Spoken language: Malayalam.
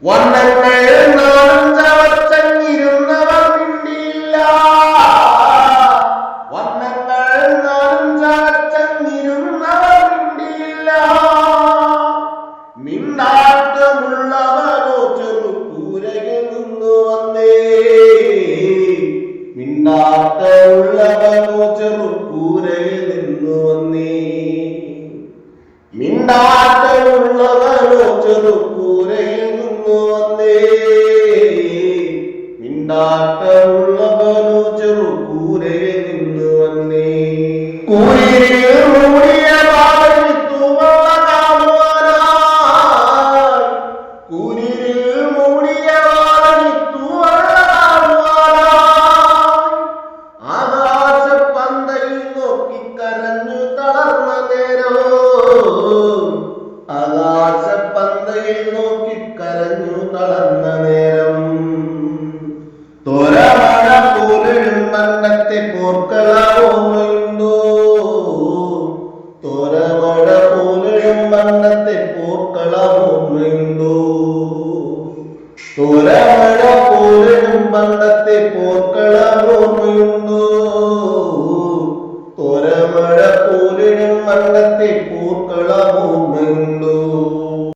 വണ്ണങ്ങൾ നാളും ചവച്ചങ്ങിരുന്നവർ മിണ്ടിയില്ല. വണ്ണങ്ങൾ നാളും ചവച്ചങ്ങിരുന്നവർ മിണ്ടിയില്ല. മിണ്ടാട്ടമുള്ളവനോ ചെറുപൂരയിൽ നിന്നു വന്നേ. മിണ്ടാട്ടമുള്ളവനോ ചെറുപൂരയിൽ നിന്നു വന്നേ. മിണ്ടാട്ടമുള്ളവനോ ചെറുപൂരയിൽ നിന്നു വന്നേ. മിണ്ടാട്ടമുള്ളവനോ ചെറുപൂരയിൽ നിന്നു വന്നേ. കൂരിരുൾ മൂടിയ വാതിൽ തൂവള്ള കാണുവാനായി. കൂരിരുൾ മൂടിയ വാതിൽ തൂവള്ള കാണുവാനായി. ആകാശപ്പന്തയിൽ നോക്കി കരഞ്ഞു തളർന്ന നേരം. ആകാശപ്പന്തയിൽ നോക്കി കരഞ്ഞു തളർന്ന നേരം. തോരമഴ പോലും മന്നത്തെ പോർക്കള ഓർമ്മയുണ്ടോ? തോരമഴ പോലും മന്നത്തെ പോർക്കള ഓർമ്മയുണ്ടോ? തോരമഴ പോലും മന്നത്തെ പോർക്കള